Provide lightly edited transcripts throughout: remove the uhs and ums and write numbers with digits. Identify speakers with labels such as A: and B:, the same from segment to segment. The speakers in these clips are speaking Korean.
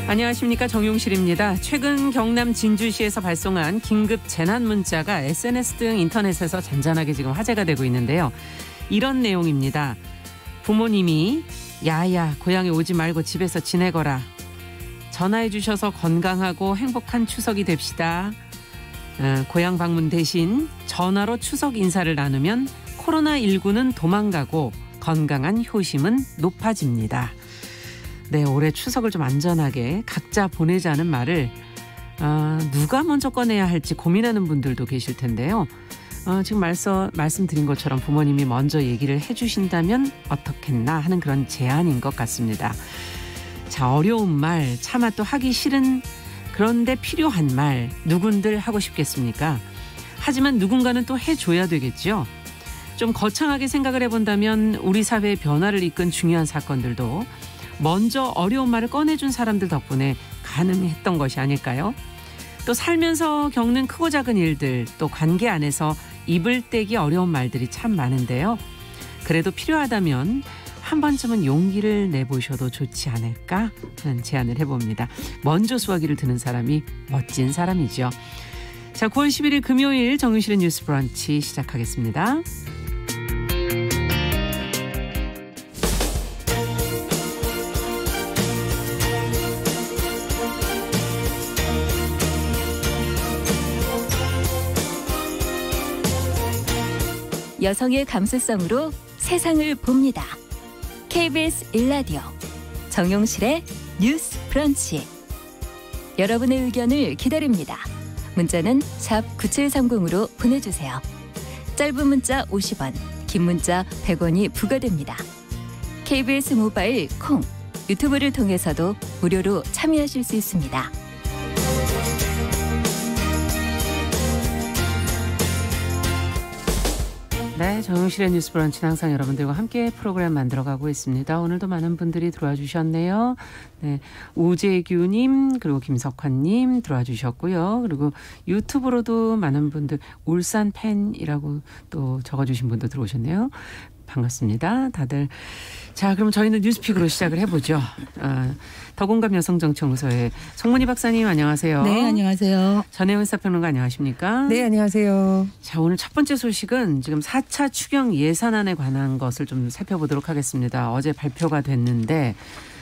A: 안녕하십니까, 정용실입니다. 최근 경남 진주시에서 발송한 긴급 재난 문자가 SNS 등 인터넷에서 잔잔하게 지금 화제가 되고 있는데요. 이런 내용입니다. 부모님이 야야 고향에 오지 말고 집에서 지내거라. 전화해 주셔서 건강하고 행복한 추석이 됩시다. 고향 방문 대신 전화로 추석 인사를 나누면 코로나19는 도망가고 건강한 효심은 높아집니다. 네, 올해 추석을 좀 안전하게 각자 보내자는 말을 누가 먼저 꺼내야 할지 고민하는 분들도 계실 텐데요. 지금 말씀드린 것처럼 부모님이 먼저 얘기를 해주신다면 어떻겠나 하는 그런 제안인 것 같습니다. 자, 어려운 말, 차마 또 하기 싫은 그런데 필요한 말 누군들 하고 싶겠습니까? 하지만 누군가는 또 해줘야 되겠죠. 좀 거창하게 생각을 해본다면 우리 사회의 변화를 이끈 중요한 사건들도 먼저 어려운 말을 꺼내준 사람들 덕분에 가능했던 것이 아닐까요? 또 살면서 겪는 크고 작은 일들, 또 관계 안에서 입을 떼기 어려운 말들이 참 많은데요. 그래도 필요하다면 한 번쯤은 용기를 내보셔도 좋지 않을까 하는 제안을 해봅니다. 먼저 수화기를 드는 사람이 멋진 사람이죠. 자, 9월 11일 금요일 정윤실의 뉴스 브런치 시작하겠습니다.
B: 여성의 감수성으로 세상을 봅니다. KBS 1라디오 정용실의 뉴스 브런치. 여러분의 의견을 기다립니다. 문자는 샵 9730으로 보내주세요. 짧은 문자 50원, 긴 문자 100원이 부과됩니다. KBS 모바일 콩, 유튜브를 통해서도 무료로 참여하실 수 있습니다.
A: 네, 정용실의 뉴스 브런치는 항상 여러분들과 함께 프로그램 만들어가고 있습니다. 오늘도 많은 분들이 들어와 주셨네요. 네, 우재규님 그리고 김석환님 들어와 주셨고요. 그리고 유튜브로도 많은 분들, 울산 팬이라고 또 적어주신 분도 들어오셨네요. 반갑습니다, 다들. 자, 그럼 저희는 뉴스픽으로 시작을 해보죠. 더공감 여성정치연구소의 송문희 박사님, 안녕하세요.
C: 네, 안녕하세요.
A: 전혜원 사평론가, 안녕하십니까?
C: 네, 안녕하세요.
A: 자, 오늘 첫 번째 소식은 지금 4차 추경 예산안에 관한 것을 좀 살펴보도록 하겠습니다. 어제 발표가 됐는데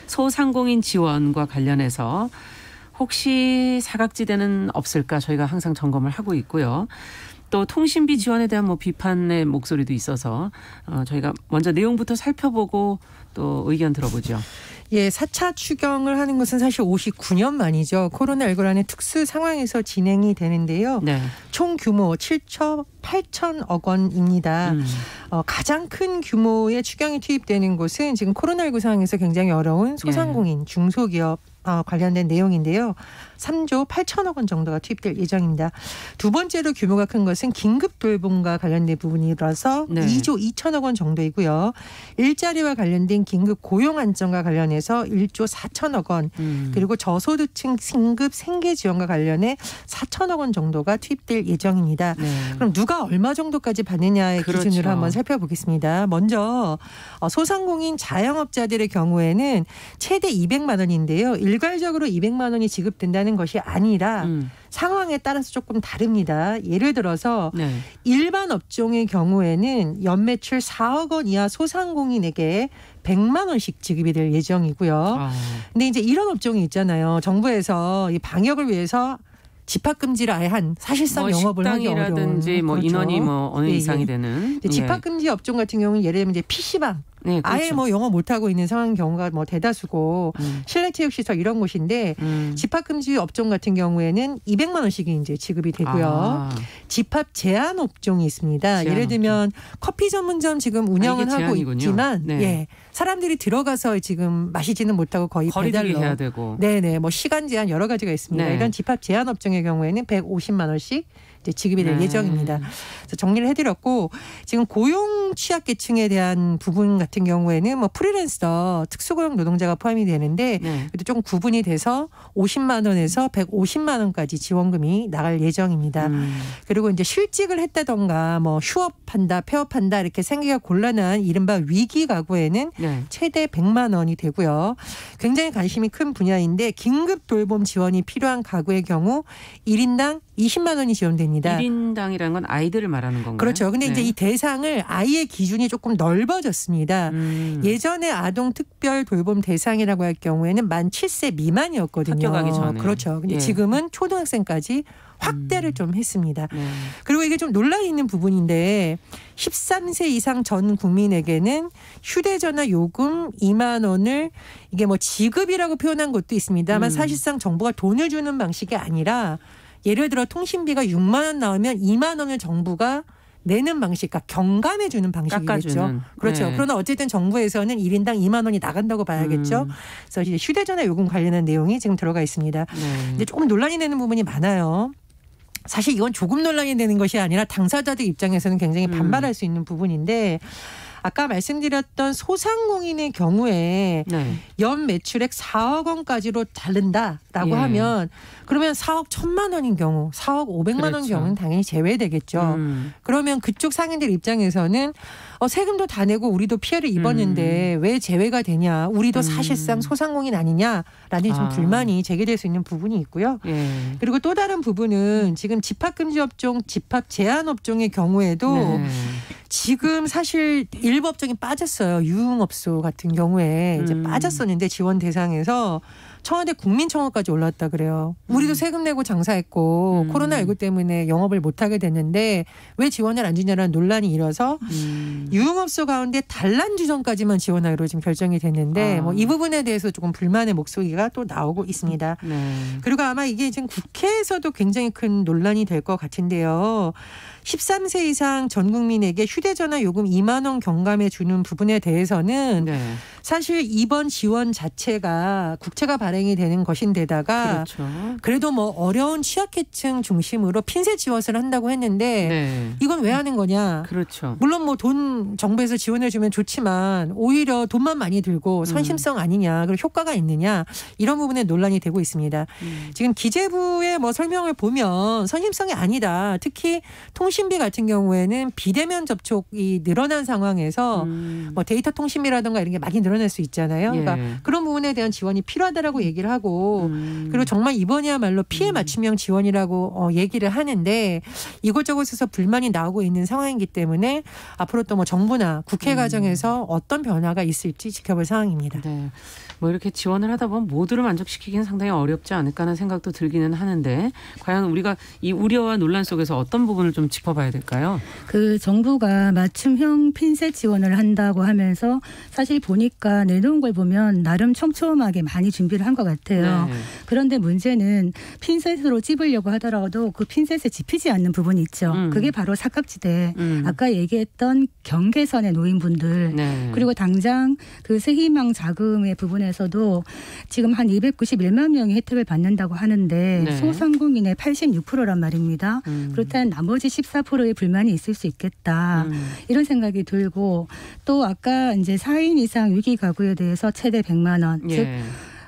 A: 소상공인 지원과 관련해서 혹시 사각지대는 없을까 저희가 항상 점검을 하고 있고요. 또 통신비 지원에 대한 비판의 목소리도 있어서 저희가 먼저 내용부터 살펴보고 또 의견 들어보죠.
C: 예, 4차 추경을 하는 것은 사실 59년 만이죠. 코로나19라는 특수 상황에서 진행이 되는데요. 네. 총 규모 7조 8천억 원입니다. 가장 큰 규모의 추경이 투입되는 곳은 지금 코로나19 상황에서 굉장히 어려운 소상공인, 중소기업 관련된 내용인데요. 3조 8천억 원 정도가 투입될 예정입니다. 두 번째로 규모가 큰 것은 긴급 돌봄과 관련된 부분이라서 2조 2천억 원 정도이고요. 일자리와 관련된 긴급 고용 안정과 관련해서 1조 4천억 원, 그리고 저소득층 긴급 생계 지원과 관련해 4천억 원 정도가 투입될 예정입니다. 네. 그럼 누가 얼마 정도까지 받느냐의 그렇죠. 기준으로 한번 살펴보겠습니다. 먼저 소상공인 자영업자들의 경우에는 최대 200만 원인데요. 일괄적으로 200만 원이 지급된다는 것이 아니라 상황에 따라서 조금 다릅니다. 예를 들어서 일반 업종의 경우에는 연매출 4억 원 이하 소상공인에게 100만 원씩 지급이 될 예정이고요. 근데 이제 이런 업종이 있잖아요. 정부에서 이 방역을 위해서 집합금지를 아예 한 사실상 영업을 하기 어려운.
A: 식당이라든지 그렇죠. 인원이 어느 이상이 되는.
C: 집합금지 업종 같은 경우는 예를 들면 이제 PC방. 네, 그렇죠. 아예 영어 못하고 있는 상황인 경우가 대다수고 실내체육시설 이런 곳인데 집합금지 업종 같은 경우에는 200만 원씩이 이제 지급이 되고요. 집합 제한 업종이 있습니다. 예를 들면 커피 전문점 지금 운영은 하고 있지만 사람들이 들어가서 지금 마시지는 못하고 거의 배달로
A: 해야 되고.
C: 네네, 시간 제한 여러 가지가 있습니다. 이런 집합 제한 업종의 경우에는 150만 원씩 이제 지급이 될 예정입니다. 그래서 정리를 해드렸고 지금 고용 취약계층에 대한 부분 같은 경우에는 프리랜서 특수고용 노동자가 포함이 되는데 그래도 좀 구분이 돼서 50만 원에서 150만 원까지 지원금이 나갈 예정입니다. 그리고 이제 실직을 했다던가 휴업한다, 폐업한다 이렇게 생기가 곤란한 이른바 위기 가구에는 최대 100만 원이 되고요. 굉장히 관심이 큰 분야인데 긴급 돌봄 지원이 필요한 가구의 경우 1인당 20만 원이 지원됩니다.
A: 1인당이라는 건 아이들을 말하는 건가요?
C: 그렇죠. 근데 이제 이 대상을 아이의 기준이 조금 넓어졌습니다. 예전에 아동 특별 돌봄 대상이라고 할 경우에는 만 7세 미만이었거든요.
A: 학교 가기 전에.
C: 그렇죠. 근데 지금은 초등학생까지 확대를 좀 했습니다. 그리고 이게 좀 논란이 있는 부분인데 13세 이상 전 국민에게는 휴대전화 요금 2만 원을 이게 뭐 지급이라고 표현한 것도 있습니다만 사실상 정부가 돈을 주는 방식이 아니라 예를 들어 통신비가 6만 원 나오면 2만 원을 정부가 내는 방식, 그러니까 경감해 주는 방식이겠죠.
A: 깎아주는.
C: 그렇죠.
A: 네.
C: 그러나 어쨌든 정부에서는 1인당 2만 원이 나간다고 봐야겠죠. 그래서 이제 휴대전화 요금 관련한 내용이 지금 들어가 있습니다. 이제 조금 논란이 되는 부분이 많아요. 사실 이건 조금 논란이 되는 것이 아니라 당사자들 입장에서는 굉장히 반발할 수 있는 부분인데 아까 말씀드렸던 소상공인의 경우에 연 매출액 4억 원까지로 다른다라고 하면 그러면 4억 1,000만 원인 경우 4억 500만 원 경우는 당연히 제외되겠죠. 그러면 그쪽 상인들 입장에서는 세금도 다 내고 우리도 피해를 입었는데 왜 제외가 되냐. 우리도 사실상 소상공인 아니냐라는 좀 불만이 제기될 수 있는 부분이 있고요. 그리고 또 다른 부분은 지금 집합금지 업종, 집합 제한 업종의 경우에도 지금 사실 일부 업종이 빠졌어요. 유흥업소 같은 경우에 이제 빠졌었는데 지원 대상에서 청와대 국민청원까지 올랐다 그래요. 우리도 세금 내고 장사했고 코로나19 때문에 영업을 못하게 됐는데 왜 지원을 안 주냐라는 논란이 일어서 유흥업소 가운데 단란주점까지만 지원하기로 지금 결정이 됐는데 뭐 이 부분에 대해서 조금 불만의 목소리가 또 나오고 있습니다. 그리고 아마 이게 지금 국회에서도 굉장히 큰 논란이 될 것 같은데요. 13세 이상 전 국민에게 휴대전화 요금 2만 원 경감해 주는 부분에 대해서는 사실 이번 지원 자체가 국채가 발행이 되는 것인데다가 그래도 뭐 어려운 취약계층 중심으로 핀셋 지원을 한다고 했는데 이건 왜 하는 거냐. 물론 뭐 돈 정부에서 지원해 주면 좋지만 오히려 돈만 많이 들고 선심성 아니냐. 그리고 효과가 있느냐. 이런 부분에 논란이 되고 있습니다. 지금 기재부의 뭐 설명을 보면 선심성이 아니다. 특히 통신비 같은 경우에는 비대면 접촉이 늘어난 상황에서 뭐 데이터 통신비라든가 이런 게 많이 늘어날 수 있잖아요. 그러니까 그런 부분에 대한 지원이 필요하다라고 얘기를 하고 그리고 정말 이번이야말로 피해 맞춤형 지원이라고 얘기를 하는데 이곳저곳에서 불만이 나오고 있는 상황이기 때문에 앞으로 또 뭐 정부나 국회 과정에서 어떤 변화가 있을지 지켜볼 상황입니다.
A: 뭐 이렇게 지원을 하다 보면 모두를 만족시키기는 상당히 어렵지 않을까 하는 생각도 들기는 하는데 과연 우리가 이 우려와 논란 속에서 어떤 부분을 좀 짚어봐야 될까요?
D: 그 정부가 맞춤형 핀셋 지원을 한다고 하면서 사실 보니까 내놓은 걸 보면 나름 촘촘하게 많이 준비를 한 것 같아요. 그런데 문제는 핀셋으로 찝으려고 하더라도 그 핀셋에 짚히지 않는 부분이 있죠. 그게 바로 사각지대. 아까 얘기했던 경계선에 놓인 분들 그리고 당장 그 새희망 자금의 부분에서도 지금 한 291만 명이 혜택을 받는다고 하는데 소상공인의 86%란 말입니다. 그렇다면 나머지 14%의 불만이 있을 수 있겠다. 이런 생각이 들고 또 아까 이제 4인 이상 위기 가구에 대해서 최대 100만 원. 즉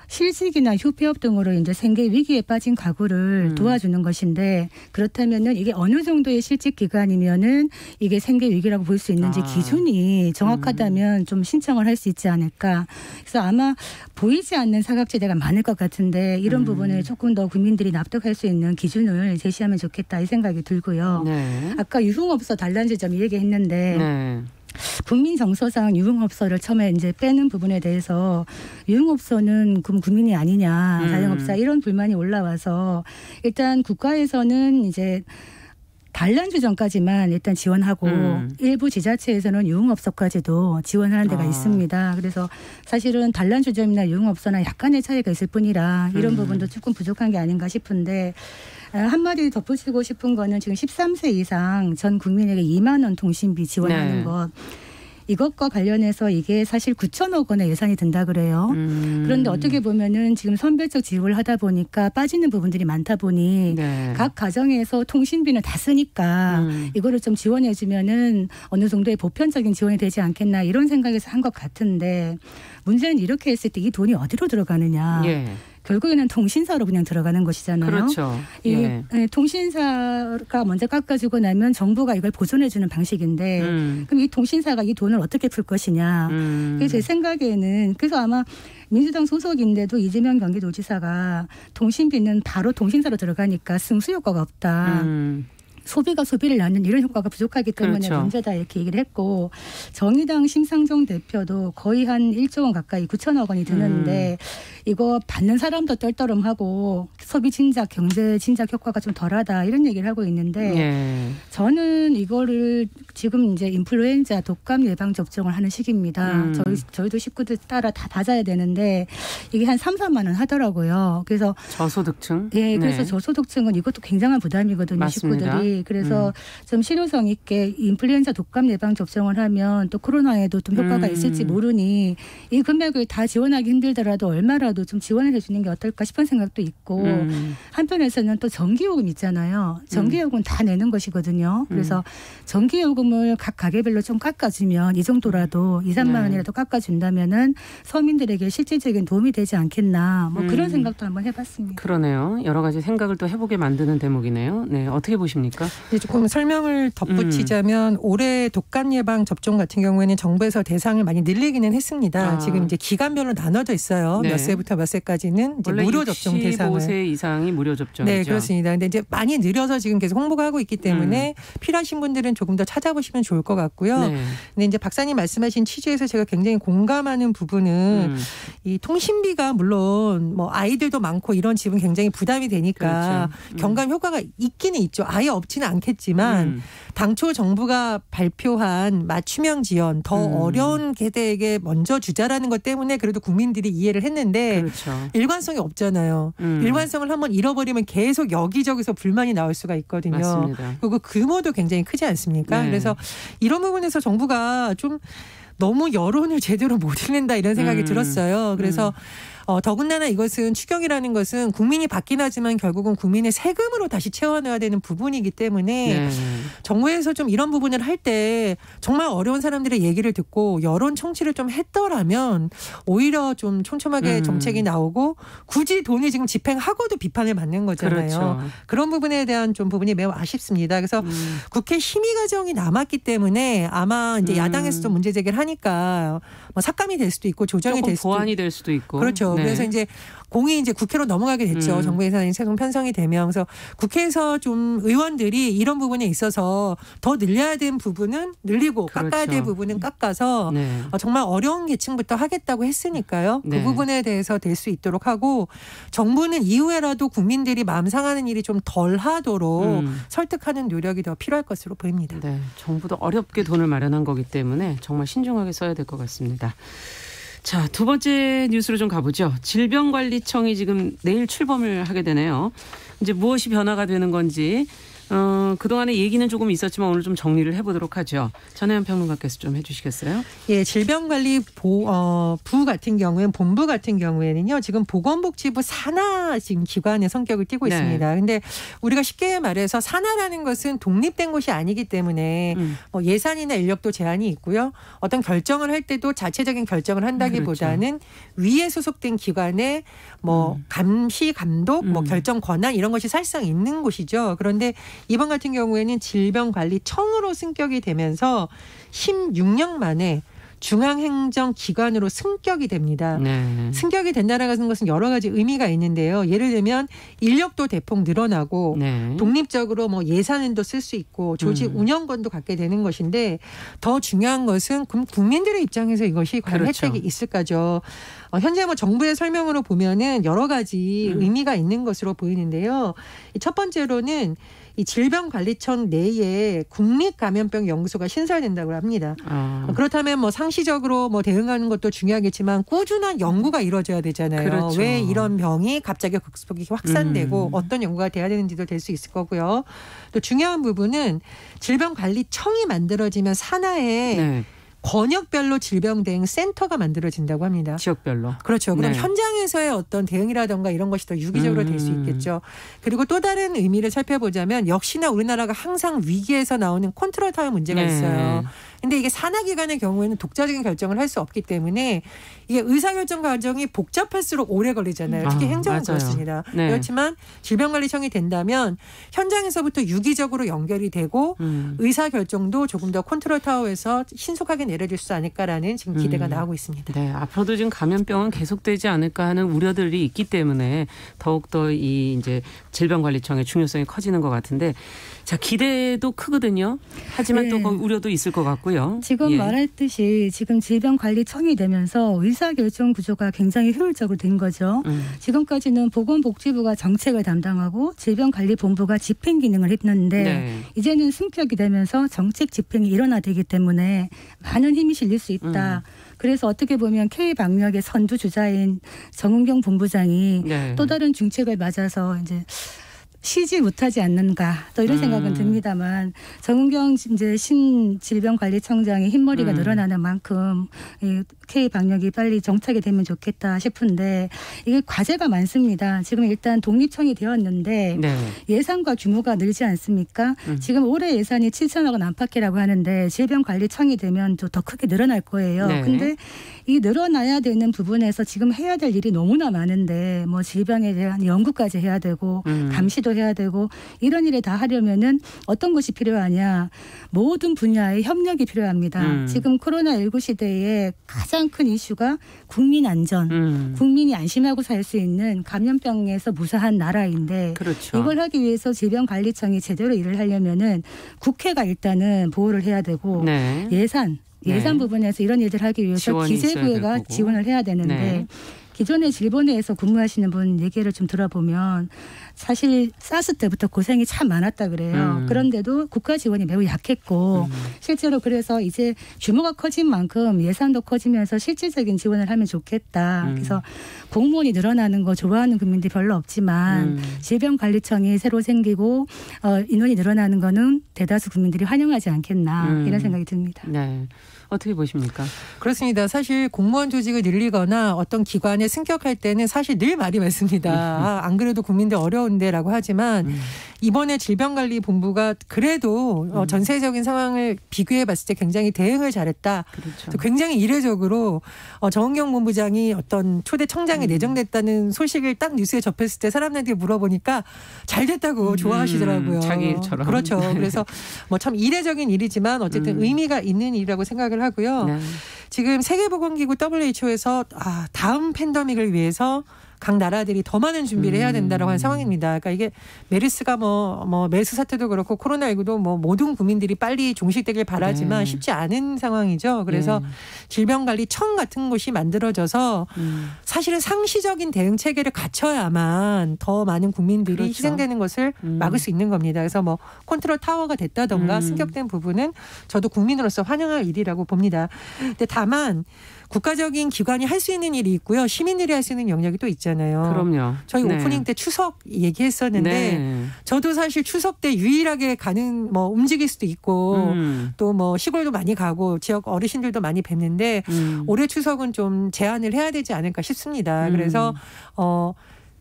D: 실직이나 휴폐업 등으로 이제 생계 위기에 빠진 가구를 도와주는 것인데 그렇다면은 이게 어느 정도의 실직 기간이면은 이게 생계 위기라고 볼 수 있는지 기준이 정확하다면 좀 신청을 할 수 있지 않을까. 그래서 아마 보이지 않는 사각지대가 많을 것 같은데 이런 부분을 조금 더 국민들이 납득할 수 있는 기준을 제시하면 좋겠다 이 생각이 들고요. 아까 유흥업소 단란주점 얘기했는데 국민 정서상 유흥업소를 처음에 이제 빼는 부분에 대해서 유흥업소는 그럼 국민이 아니냐 자영업자 이런 불만이 올라와서 일단 국가에서는 이제 단란주점까지만 일단 지원하고 일부 지자체에서는 유흥업소까지도 지원하는 데가 있습니다. 그래서 사실은 단란주점이나 유흥업소나 약간의 차이가 있을 뿐이라 이런 부분도 조금 부족한 게 아닌가 싶은데 한마디 덧붙이고 싶은 거는 지금 13세 이상 전 국민에게 2만 원 통신비 지원하는 것. 이것과 관련해서 이게 사실 9천억 원의 예산이 든다 그래요. 그런데 어떻게 보면은 지금 선별적 지급을 하다 보니까 빠지는 부분들이 많다 보니 각 가정에서 통신비는 다 쓰니까 이거를 좀 지원해 주면은 어느 정도의 보편적인 지원이 되지 않겠나 이런 생각에서 한 것 같은데 문제는 이렇게 했을 때 이 돈이 어디로 들어가느냐. 결국에는 통신사로 그냥 들어가는 것이잖아요.
A: 그렇죠.
D: 예. 통신사가 먼저 깎아주고 나면 정부가 이걸 보존해주는 방식인데 그럼 이 통신사가 이 돈을 어떻게 풀 것이냐. 그래서 제 생각에는 그래서 아마 민주당 소속인데도 이재명 경기도지사가 통신비는 바로 통신사로 들어가니까 승수 효과가 없다. 소비가 소비를 낳는 이런 효과가 부족하기 때문에
A: 그렇죠.
D: 문제다 이렇게 얘기를 했고 정의당 심상정 대표도 거의 한 1조 원 가까이 9천억 원이 드는데 이거 받는 사람도 떨떠름하고 소비 진작 경제 진작 효과가 좀 덜하다 이런 얘기를 하고 있는데
A: 예.
D: 저는 이거를 지금 이제 인플루엔자 독감 예방 접종을 하는 시기입니다. 저희도 식구들 따라 다 맞아야 되는데 이게 한 3, 4만 원 하더라고요. 그래서
A: 저소득층?
D: 예, 그래서 네. 저소득층은 이것도 굉장한 부담이거든요. 맞습니다. 식구들이. 그래서 좀 실효성 있게 인플루엔자 독감 예방 접종을 하면 또 코로나에도 좀 효과가 있을지 모르니 이 금액을 다 지원하기 힘들더라도 얼마라도 좀 지원을 해주는 게 어떨까 싶은 생각도 있고 한편에서는 또 전기요금 있잖아요. 전기요금 다 내는 것이거든요. 그래서 전기요금을 각 가게별로 좀 깎아주면 이 정도라도 2, 3만 원이라도 깎아준다면은 서민들에게 실질적인 도움이 되지 않겠나 뭐 그런 생각도 한번 해봤습니다.
A: 그러네요. 여러 가지 생각을 또 해보게 만드는 대목이네요. 네, 어떻게 보십니까?
C: 조금 설명을 덧붙이자면 올해 독감 예방 접종 같은 경우에는 정부에서 대상을 많이 늘리기는 했습니다. 지금 이제 기간별로 나눠져 있어요. 네. 몇 세부터 몇 세까지는 이제 무료 접종 대상을.
A: 65세 이상이 무료 접종이죠.
C: 네, 그렇습니다. 근데 이제 많이 늘려서 지금 계속 홍보가 하고 있기 때문에 필요하신 분들은 조금 더 찾아보시면 좋을 것 같고요. 네. 근데 이제 박사님 말씀하신 취지에서 제가 굉장히 공감하는 부분은 이 통신비가 물론 뭐 아이들도 많고 이런 집은 굉장히 부담이 되니까 그렇죠. 경감 효과가 있기는 있죠. 아예 없지는 않겠지만 당초 정부가 발표한 맞춤형 지원 더 어려운 세대에게 먼저 주자라는 것 때문에 그래도 국민들이 이해를 했는데
A: 그렇죠.
C: 일관성이 없잖아요. 일관성을 한번 잃어버리면 계속 여기저기서 불만이 나올 수가 있거든요.
A: 맞습니다.
C: 그리고 규모도 굉장히 크지 않습니까? 네. 그래서 이런 부분에서 정부가 좀 너무 여론을 제대로 못 읽는다 이런 생각이 들었어요. 그래서 더군다나 이것은 추경이라는 것은 국민이 받긴 하지만 결국은 국민의 세금으로 다시 채워넣어야 되는 부분이기 때문에 정부에서 좀 이런 부분을 할 때 정말 어려운 사람들의 얘기를 듣고 여론 청취를 좀 했더라면 오히려 좀 촘촘하게 정책이 나오고 굳이 돈을 지금 집행하고도 비판을 받는 거잖아요. 그렇죠. 그런 부분에 대한 좀 부분이 매우 아쉽습니다. 그래서 국회 심의 과정이 남았기 때문에 아마 이제 야당에서 좀 문제 제기를 하니까 뭐 삭감이 될 수도 있고 조정이 될 수도
A: 보완이 될 수도 있고
C: 그렇죠. 네. 그래서 이제 공이 이제 국회로 넘어가게 됐죠. 정부 예산이 최종 편성이 되면. 그래서 국회에서 좀 의원들이 이런 부분에 있어서 더 늘려야 되는 부분은 늘리고 그렇죠. 깎아야 될 부분은 깎아서 정말 어려운 계층부터 하겠다고 했으니까요. 그 부분에 대해서 될 수 있도록 하고 정부는 이후에라도 국민들이 마음 상하는 일이 좀 덜 하도록 설득하는 노력이 더 필요할 것으로 보입니다.
A: 네, 정부도 어렵게 돈을 마련한 거기 때문에 정말 신중하게 써야 될 것 같습니다. 자, 두 번째 뉴스로 좀 가보죠. 질병관리청이 지금 내일 출범을 하게 되네요. 이제 무엇이 변화가 되는 건지 그동안의 얘기는 조금 있었지만 오늘 좀 정리를 해보도록 하죠. 전혜연 평론가께서 좀 해주시겠어요?
C: 예, 질병관리부 같은 경우에는 본부 같은 경우에는요. 지금 보건복지부 산하 지금 기관의 성격을 띠고 있습니다. 그런데 우리가 쉽게 말해서 산하라는 것은 독립된 곳이 아니기 때문에 뭐 예산이나 인력도 제한이 있고요. 어떤 결정을 할 때도 자체적인 결정을 한다기보다는 그렇죠. 위에 소속된 기관의 뭐 감시, 감독, 뭐 결정 권한 이런 것이 사실상 있는 곳이죠. 그런데 이번 같은 경우에는 질병관리청으로 승격이 되면서 16년 만에 중앙행정기관으로 승격이 됩니다. 네. 승격이 된다는 것은 여러 가지 의미가 있는데요. 예를 들면 인력도 대폭 늘어나고 독립적으로 뭐 예산도 쓸 수 있고 조직 운영권도 갖게 되는 것인데 더 중요한 것은 국민들의 입장에서 이것이 과연 그렇죠. 혜택이 있을까죠. 현재 뭐 정부의 설명으로 보면은 여러 가지 의미가 있는 것으로 보이는데요. 첫 번째로는 이 질병관리청 내에 국립감염병연구소가 신설된다고 합니다. 그렇다면 뭐 상시적으로 뭐 대응하는 것도 중요하겠지만 꾸준한 연구가 이루어져야 되잖아요. 그렇죠. 왜 이런 병이 갑자기 극속이 확산되고 어떤 연구가 돼야 되는지도 될 수 있을 거고요. 또 중요한 부분은 질병관리청이 만들어지면 산하에 권역별로 질병 대응 센터가 만들어진다고 합니다.
A: 지역별로.
C: 그렇죠. 그럼 현장에서의 어떤 대응이라든가 이런 것이 더 유기적으로 될 수 있겠죠. 그리고 또 다른 의미를 살펴보자면 역시나 우리나라가 항상 위기에서 나오는 컨트롤 타워 문제가 있어요. 근데 이게 산하기관의 경우에는 독자적인 결정을 할 수 없기 때문에 이게 의사결정 과정이 복잡할수록 오래 걸리잖아요. 특히 행정은 그렇습니다. 네. 그렇지만 질병관리청이 된다면 현장에서부터 유기적으로 연결이 되고 의사결정도 조금 더 컨트롤 타워에서 신속하게 내려질 수 않을까라는 지금 기대가 나오고 있습니다.
A: 네, 앞으로도 지금 감염병은 계속되지 않을까 하는 우려들이 있기 때문에 더욱더 이 이제 질병관리청의 중요성이 커지는 것 같은데 자, 기대도 크거든요. 하지만 또 우려도 있을 것 같고요.
D: 지금 말했듯이 지금 질병관리청이 되면서 의사결정 구조가 굉장히 효율적으로 된 거죠. 지금까지는 보건복지부가 정책을 담당하고 질병관리본부가 집행 기능을 했는데 이제는 승격이 되면서 정책 집행이 일어나되기 때문에 많은 힘이 실릴 수 있다. 그래서 어떻게 보면 K방역의 선두주자인 정은경 본부장이 또 다른 중책을 맞아서 이제 쉬지 못하지 않는가 또 이런 생각은 듭니다만 정은경 이제 신질병관리청장의 흰머리가 늘어나는 만큼 이 K방역이 빨리 정착이 되면 좋겠다 싶은데 이게 과제가 많습니다. 지금 일단 독립청이 되었는데 예산과 규모가 늘지 않습니까? 지금 올해 예산이 7천억 원 안팎이라고 하는데 질병관리청이 되면 또 더 크게 늘어날 거예요. 근데 이 늘어나야 되는 부분에서 지금 해야 될 일이 너무나 많은데 뭐 질병에 대한 연구까지 해야 되고 감시도 해야 되고 이런 일을 다 하려면은 어떤 것이 필요하냐. 모든 분야의 협력이 필요합니다. 지금 코로나19 시대에 가장 큰 이슈가 국민 안전, 국민이 안심하고 살 수 있는 감염병에서 무사한 나라인데 이걸 하기 위해서 질병관리청이 제대로 일을 하려면은 국회가 일단은 보호를 해야 되고 예산 부분에서 이런 일들을 하기 위해서 기재부가 지원을 해야 되는데 기존에 질본회에서 근무하시는 분 얘기를 좀 들어보면 사실 사스 때부터 고생이 참 많았다 그래요. 그런데도 국가 지원이 매우 약했고 실제로 그래서 이제 규모가 커진 만큼 예산도 커지면서 실질적인 지원을 하면 좋겠다. 그래서 공무원이 늘어나는 거 좋아하는 국민들이 별로 없지만 질병관리청이 새로 생기고 인원이 늘어나는 거는 대다수 국민들이 환영하지 않겠나 이런 생각이 듭니다.
A: 네. 어떻게 보십니까?
C: 그렇습니다. 사실 공무원 조직을 늘리거나 어떤 기관에 승격할 때는 사실 늘 말이 많습니다. 안 그래도 국민들 어려운데라고 하지만 이번에 질병관리본부가 그래도 전세적인 상황을 비교해 봤을 때 굉장히 대응을 잘했다. 또 굉장히 이례적으로 정은경 본부장이 어떤 초대 청장에 내정됐다는 소식을 딱 뉴스에 접했을 때 사람들한테 물어보니까 잘 됐다고 좋아하시더라고요.
A: 자기 일처럼.
C: 그렇죠. 그래서 뭐 참 이례적인 일이지만 어쨌든 의미가 있는 일이라고 생각을 하고요. 지금 세계보건기구 WHO에서 다음 팬데믹을 위해서 각 나라들이 더 많은 준비를 해야 된다라고 하는 상황입니다. 그러니까 이게 메르스가 뭐 메르스 사태도 그렇고 코로나19도 뭐 모든 국민들이 빨리 종식되길 바라지만 쉽지 않은 상황이죠. 그래서 질병관리청 같은 곳이 만들어져서 사실은 상시적인 대응 체계를 갖춰야만 더 많은 국민들이 희생되는 것을 막을 수 있는 겁니다. 그래서 뭐 컨트롤 타워가 됐다던가 승격된 부분은 저도 국민으로서 환영할 일이라고 봅니다. 근데 다만 국가적인 기관이 할 수 있는 일이 있고요. 시민들이 할 수 있는 영역이 또 있잖아요.
A: 그럼요.
C: 저희 오프닝 때 추석 얘기했었는데 저도 사실 추석 때 유일하게 가는 뭐 움직일 수도 있고 또 뭐 시골도 많이 가고 지역 어르신들도 많이 뵙는데 올해 추석은 좀 제한을 해야 되지 않을까 싶습니다. 그래서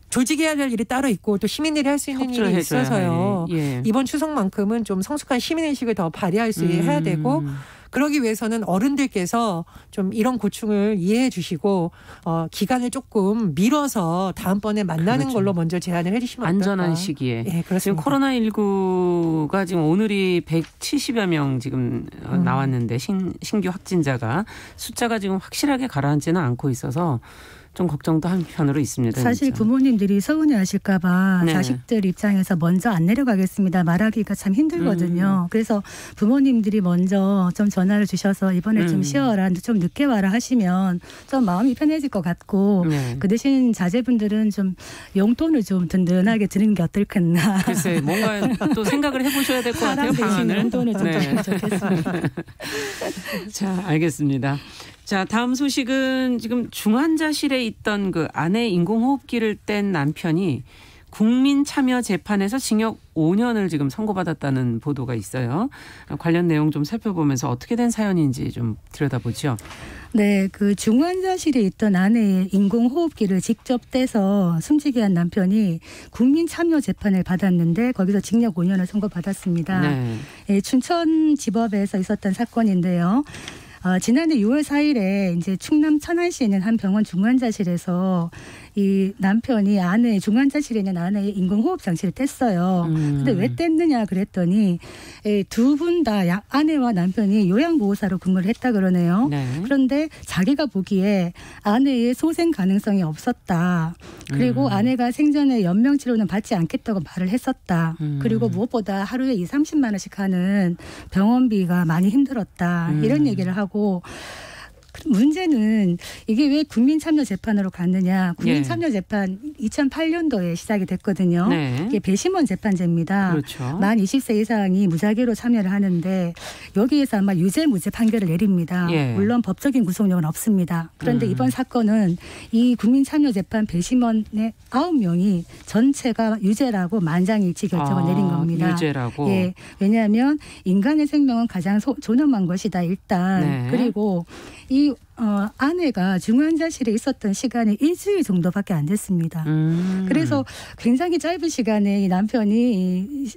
C: 조직해야 될 일이 따로 있고 또 시민들이 할 수 있는 일이 있어서요. 이번 추석만큼은 좀 성숙한 시민의식을 더 발휘할 수 해야 되고 그러기 위해서는 어른들께서 좀 이런 고충을 이해해 주시고 기간을 조금 미뤄서 다음번에 만나는 걸로 먼저 제안을 해 주시면 어떨까.
A: 안전한 시기에.
C: 네, 그렇습니다.
A: 지금 코로나19가 지금 오늘이 170여 명 지금 나왔는데 신규 확진자가 숫자가 지금 확실하게 가라앉지는 않고 있어서 좀 걱정도 한편으로 있습니다.
D: 사실
A: 진짜.
D: 부모님들이 서운해하실까 봐 자식들 입장에서 먼저 안 내려가겠습니다. 말하기가 참 힘들거든요. 그래서 부모님들이 먼저 좀 전화를 주셔서 이번에 좀 쉬어라, 좀 늦게 와라 하시면 좀 마음이 편해질 것 같고 그 대신 자제분들은 좀 용돈을 좀 든든하게 드리는 게 어떨겠나.
A: 글쎄 뭔가 또 생각을 해보셔야 될 것 같아요. 방안을.
D: 용돈을 좀 주시면 좋겠습니다.
A: 자, 알겠습니다. 자, 다음 소식은 지금 중환자실에 있던 그 아내 인공호흡기를 뗀 남편이 국민참여재판에서 징역 5년을 지금 선고받았다는 보도가 있어요. 관련 내용 좀 살펴보면서 어떻게 된 사연인지 좀 들여다보죠.
D: 네, 그 중환자실에 있던 아내의 인공호흡기를 직접 떼서 숨지게 한 남편이 국민참여재판을 받았는데 거기서 징역 5년을 선고받았습니다. 네. 예, 춘천지법에서 있었던 사건인데요. 지난해 6월 4일에 이제 충남 천안시에 있는 한 병원 중환자실에서 이 남편이 중환자실에 있는 아내의 인공호흡 장치를 뗐어요. 근데 왜 뗐느냐 그랬더니 두 분 다 아내와 남편이 요양보호사로 근무를 했다 그러네요. 네. 그런데 자기가 보기에 아내의 소생 가능성이 없었다. 그리고 아내가 생전에 연명치료는 받지 않겠다고 말을 했었다. 그리고 무엇보다 하루에 20-30만 원씩 하는 병원비가 많이 힘들었다. 이런 얘기를 하고 문제는 이게 왜 국민참여재판으로 갔느냐. 국민참여재판 2008년도에 시작이 됐거든요. 네. 이게 배심원 재판제입니다. 그렇죠. 만 20세 이상이 무작위로 참여를 하는데 여기에서 아마 유죄 무죄 판결을 내립니다. 예. 물론 법적인 구속력은 없습니다. 그런데 이번 사건은 이 국민참여재판 배심원의 9명이 전체가 유죄라고 만장일치 결정을 내린 겁니다.
A: 유죄라고?
D: 예. 왜냐하면 인간의 생명은 가장 존엄한 것이다 일단. 네. 그리고 이 아내가 중환자실에 있었던 시간이 일주일 정도밖에 안 됐습니다. 그래서 굉장히 짧은 시간에 이 남편이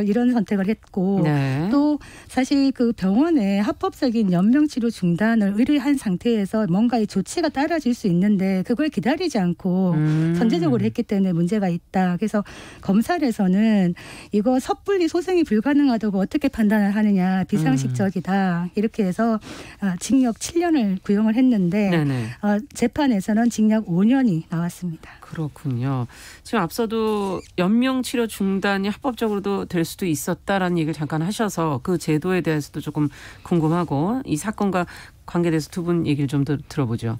D: 이런 선택을 했고 네. 또 사실 그 병원에 합법적인 연명치료 중단을 의뢰한 상태에서 뭔가 이 조치가 따라질 수 있는데 그걸 기다리지 않고 선제적으로 했기 때문에 문제가 있다. 그래서 검찰에서는 이거 섣불리 소생이 불가능하다고 어떻게 판단을 하느냐. 비상식적이다. 이렇게 해서 징역 7년을 구형을 했는데 재판에서는 징역 5년이 나왔습니다.
A: 그렇군요. 지금 앞서도 연명치료 중단이 합법적으로도 될 수도 있었다라는 얘기를 잠깐 하셔서 그 제도에 대해서도 조금 궁금하고 이 사건과 관계돼서 두 분 얘기를 좀 더 들어보죠.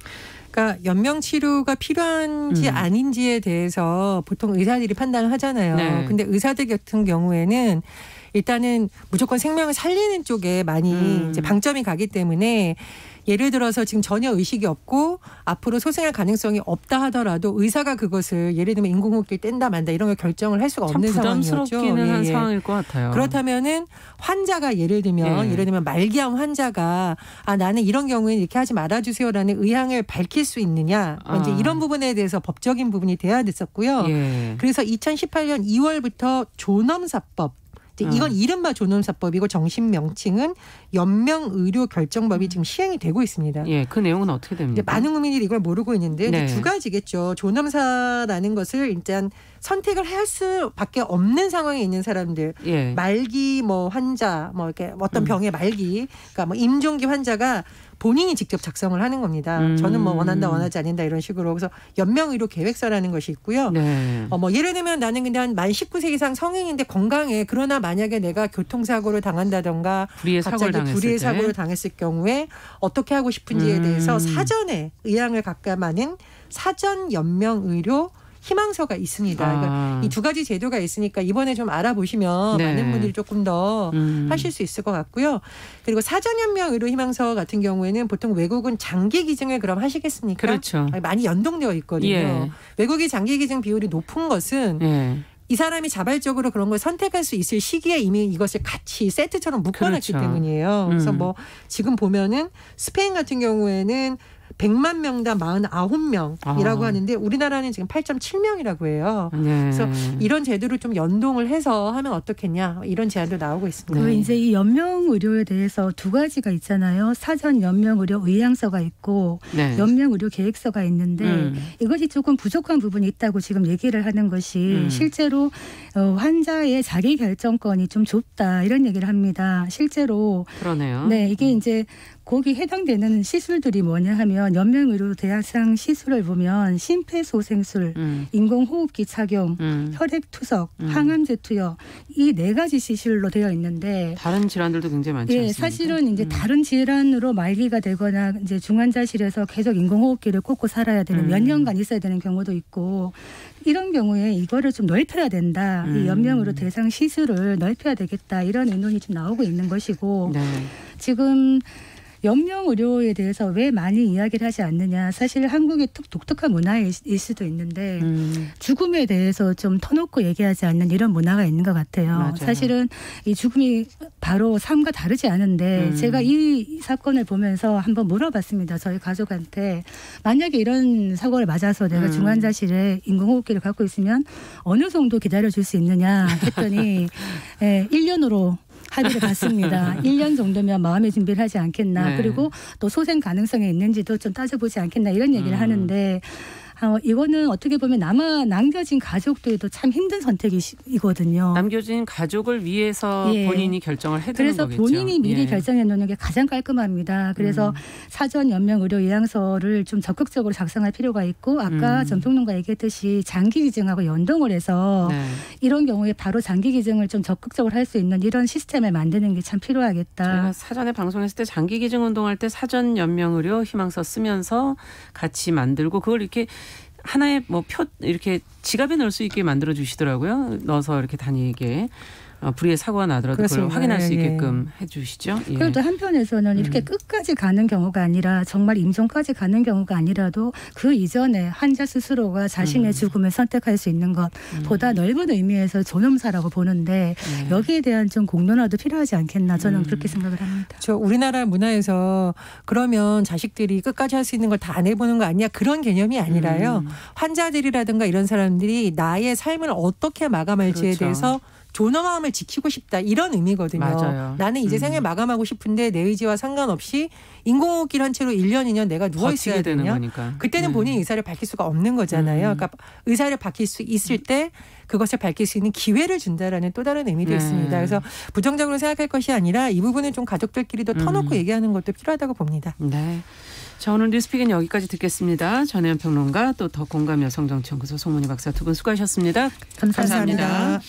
C: 그러니까 연명치료가 필요한지 아닌지에 대해서 보통 의사들이 판단을 하잖아요. 네. 근데 의사들 같은 경우에는 일단은 무조건 생명을 살리는 쪽에 많이 이제 방점이 가기 때문에 예를 들어서 지금 전혀 의식이 없고 앞으로 소생할 가능성이 없다 하더라도 의사가 그것을 예를 들면 인공호흡기를 뗀다 만다 이런 걸 결정을 할 수가 없는 상황이었죠.
A: 부담스럽기는 한 상황일 것 같아요.
C: 그렇다면은 환자가 예를 들면 말기암 환자가 나는 이런 경우에는 이렇게 하지 말아주세요라는 의향을 밝힐 수 있느냐 이제 이런 부분에 대해서 법적인 부분이 돼야 됐었고요. 그래서 2018년 2월부터 존엄사법 이건 이른바 존엄사법이고 정식 명칭은 연명의료결정법이 지금 시행이 되고 있습니다.
A: 예, 그 내용은 어떻게 됩니까?
C: 많은 국민들이 이걸 모르고 있는데 네. 두 가지겠죠. 존엄사라는 것을 일단 선택을 할 수밖에 없는 상황에 있는 사람들, 말기 환자, 이렇게 어떤 병의 말기, 그러니까 임종기 환자가 본인이 직접 작성을 하는 겁니다. 저는 원한다 원하지 않는다 이런 식으로. 그래서 연명의료 계획서라는 것이 있고요. 네. 예를 들면 나는 근데 한 만 19세 이상 성인인데 건강해. 그러나 만약에 내가 교통사고를 당한다던가 갑자기 불의의 사고를 당했을 경우에 어떻게 하고 싶은지에 대해서 사전에 의향을 각감하는 사전 연명의료 희망서가 있습니다. 그러니까 이 두 가지 제도가 있으니까 이번에 좀 알아보시면 많은 분들이 조금 더 하실 수 있을 것 같고요. 그리고 사전연명 의료 희망서 같은 경우에는 보통 외국은 장기 기증을 그럼 하시겠습니까?
A: 그렇죠.
C: 많이 연동되어 있거든요. 외국의 장기 기증 비율이 높은 것은 이 사람이 자발적으로 그런 걸 선택할 수 있을 시기에 이미 이것을 같이 세트처럼 묶어놨기 때문이에요. 그래서 지금 보면은 스페인 같은 경우에는 100만 명당 49명이라고 하는데 우리나라는 지금 8.7명이라고 해요. 그래서 이런 제도를 좀 연동을 해서 하면 어떻겠냐 이런 제안도 나오고 있습니다.
D: 이제 이 연명의료에 대해서 두 가지가 있잖아요. 사전 연명의료 의향서가 있고 연명의료 계획서가 있는데 이것이 조금 부족한 부분이 있다고 지금 얘기를 하는 것이 실제로 환자의 자기결정권이 좀 좁다 이런 얘기를 합니다. 실제로
A: 그러네요.
D: 네, 이게 이제 거기 해당되는 시술들이 뭐냐 하면 연명의료 대상 시술을 보면 심폐소생술, 인공호흡기 착용, 혈액투석, 항암제 투여 이 4가지 시술로 되어 있는데
A: 다른 질환들도 굉장히 많지 않습니까?
D: 사실은 이제 다른 질환으로 말기가 되거나 이제 중환자실에서 계속 인공호흡기를 꽂고 살아야 되는 몇 년간 있어야 되는 경우도 있고 이런 경우에 이거를 좀 넓혀야 된다. 이 연명의료 대상 시술을 넓혀야 되겠다. 이런 의논이 좀 나오고 있는 것이고 지금 연명 의료에 대해서 왜 많이 이야기를 하지 않느냐. 사실 한국의 독특한 문화일 수도 있는데 죽음에 대해서 좀 터놓고 얘기하지 않는 이런 문화가 있는 것 같아요.
A: 맞아요.
D: 사실은 이 죽음이 바로 삶과 다르지 않은데 제가 이 사건을 보면서 한번 물어봤습니다. 저희 가족한테 만약에 이런 사고를 맞아서 내가 중환자실에 인공호흡기를 갖고 있으면 어느 정도 기다려줄 수 있느냐 했더니 1년으로 합의를 봤습니다. 1년 정도면 마음의 준비를 하지 않겠나. 네. 그리고 또 소생 가능성이 있는지도 좀 따져보지 않겠나 이런 얘기를 하는데 이거는 어떻게 보면 남겨진 가족들도 참 힘든 선택이거든요.
A: 남겨진 가족을 위해서 예. 본인이 결정을 해두는
D: 그래서
A: 거겠죠.
D: 본인이 미리
A: 예.
D: 결정해 놓는 게 가장 깔끔합니다. 그래서 사전 연명 의료 요양서를 좀 적극적으로 작성할 필요가 있고 아까 전 평론가 얘기했듯이 장기 기증하고 연동을 해서 네. 이런 경우에 바로 장기 기증을 좀 적극적으로 할 수 있는 이런 시스템을 만드는 게 참 필요하겠다.
A: 제가 사전에 방송했을 때 장기 기증 운동할 때 사전 연명 의료 희망서 쓰면서 같이 만들고 그걸 이렇게 하나의 뭐 표 이렇게 지갑에 넣을 수 있게 만들어 주시더라고요. 넣어서 이렇게 다니게 불의의 사고가 나더라도 그렇습니다. 그걸 확인할 수 있게끔 해 주시죠. 예.
D: 그래도 한편에서는 이렇게 끝까지 가는 경우가 아니라 정말 임종까지 가는 경우가 아니라도 그 이전에 환자 스스로가 자신의 죽음을 선택할 수 있는 것 보다 넓은 의미에서 존엄사라고 보는데 여기에 대한 좀 공론화도 필요하지 않겠나 저는 그렇게 생각을 합니다.
C: 우리나라 문화에서 그러면 자식들이 끝까지 할 수 있는 걸 다 안 해보는 거 아니야 그런 개념이 아니라요. 환자들이라든가 이런 사람들이 나의 삶을 어떻게 마감할지에 그렇죠. 대해서 존엄함을 지키고 싶다 이런 의미거든요.
A: 맞아요.
C: 나는 이제 생을 마감하고 싶은데 내 의지와 상관없이 인공호흡기를 한 채로 1년 2년 내가 누워 있어야 되는 거니까. 그때는 본인 의사를 밝힐 수가 없는 거잖아요. 그러니까 의사를 밝힐 수 있을 때 그것을 밝힐 수 있는 기회를 준다라는 또 다른 의미도 있습니다. 그래서 부정적으로 생각할 것이 아니라 이 부분은 좀 가족들끼리도 터놓고 얘기하는 것도 필요하다고 봅니다.
A: 네. 자, 오늘 뉴스픽은 여기까지 듣겠습니다. 전혜연 평론가 또 더 공감 여성정치연구소 송문희 박사 두 분 수고하셨습니다.
C: 감사합니다.